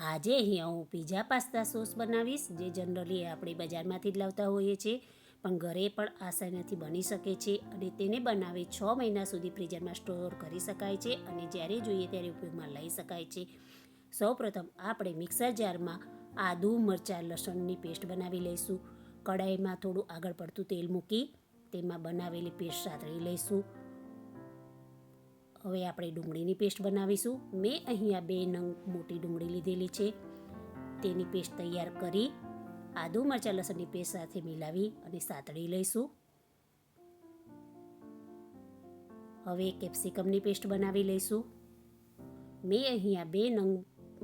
આજે અહીંયા હું પીઝા પાસ્તા સોસ બનાવીશ, જે જનરલી આપણે બજારમાંથી જ લાવતા હોઈએ છીએ, પણ ઘરે પણ આસાનીથી બની શકે છે અને તેને બનાવી 6 મહિના સુધી ફ્રીઝરમાં સ્ટોર કરી શકાય છે અને જ્યારે જોઈએ ત્યારે ઉપયોગમાં લઈ શકાય છે. સૌપ્રથમ આપણે મિક્સર જારમાં આદુ, મરચાં, લસણની પેસ્ટ બનાવી લઈશું. કડાઈમાં થોડું આગળ પડતું તેલ મૂકી તેમાં બનાવેલી પેસ્ટ સાતળી લઈશું. હવે આપણે ડુંગળીની પેસ્ટ બનાવીશું. મેં અહીંયા 2 નંગ મોટી ડુંગળી લીધેલી છે. તેની પેસ્ટ તૈયાર કરી આદુ, મરચાં, લસણની પેસ્ટ સાથે મિલાવી અને સાતળી લઈશું. હવે કેપ્સિકમની પેસ્ટ બનાવી લઈશું. મેં અહીંયા 2 નંગ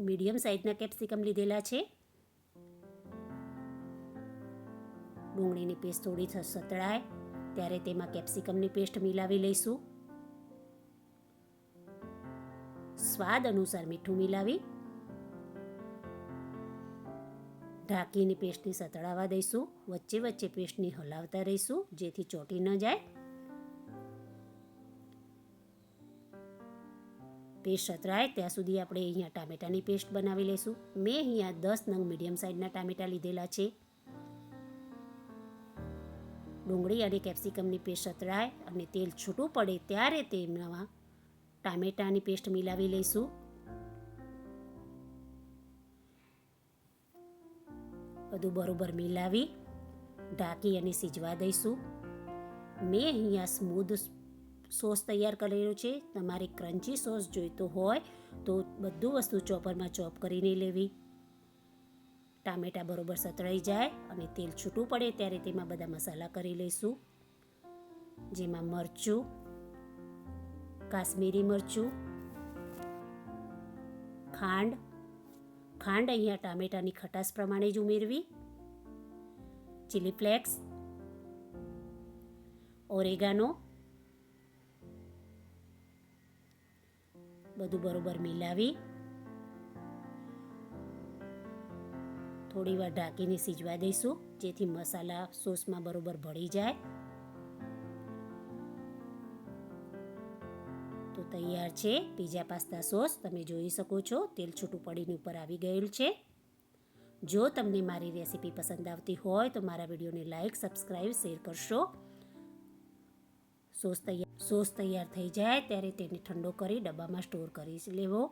મીડિયમ સાઇઝના કેપ્સિકમ લીધેલા છે. ડુંગળીની પેસ્ટ થોડી સતળાય ત્યારે તેમાં કેપ્સિકમની પેસ્ટ મિલાવી લઈશું. સ્વાદ અનુસાર મીઠું મિલાવી ઢાંકીને પેસ્ટને સતળાવા દઈશું. વચ્ચે વચ્ચે પેસ્ટને હલાવતા રહીશું જેથી ચોંટી ન જાય. પેસ્ટ સતળાય ત્યાં સુધી આપણે અહીંયા ટામેટાની પેસ્ટ બનાવી લઈશું. મેં અહીંયા 10 નંગ મીડિયમ સાઇઝના ટામેટા લીધેલા છે. ડુંગળી અને કેપ્સિકમની પેસ્ટ સતળાય અને તેલ છૂટું પડે ત્યારે તેમાં ટામેટાની પેસ્ટ મિલાવી લઈશું. બધું બરોબર મિલાવી ઢાંકી અને સિજવા દઈશું. મેં અહીંયા સ્મૂધ સોસ તૈયાર કરેલો છે. તમારે ક્રન્ચી સોસ જોઈતો હોય તો બધું વસ્તુ ચોપરમાં ચોપ કરીને લેવી. ટામેટાં બરોબર સતળાઈ જાય અને તેલ છૂટું પડે ત્યારે તેમાં બધા મસાલા કરી લઈશું, જેમાં મરચું, કાશ્મીરી મરચું, ખાંડ અહીંયા ટામેટાની ખટાશ પ્રમાણે જ ઉમેરવી, ચીલી ફ્લેક્સ, ઓરેગાનો, બધું બરોબર મિલાવી થોડી વાર ઢાંકીને સિજવા દઈશું જેથી મસાલા સોસમાં બરોબર ભળી જાય. તો તૈયાર છે પીઝા પાસ્તા સોસ. તમે જોઈ શકો છો તેલ છૂટું પડીને ઉપર આવી ગયેલું છે. જો તમને મારી રેસીપી પસંદ આવતી હોય તો મારા વિડીયોને લાઈક, સબસ્ક્રાઈબ, શેર કરશો. સોસ તૈયાર થઈ જાય ત્યારે તેને ઠંડો કરી ડબ્બામાં સ્ટોર કરી લેવો.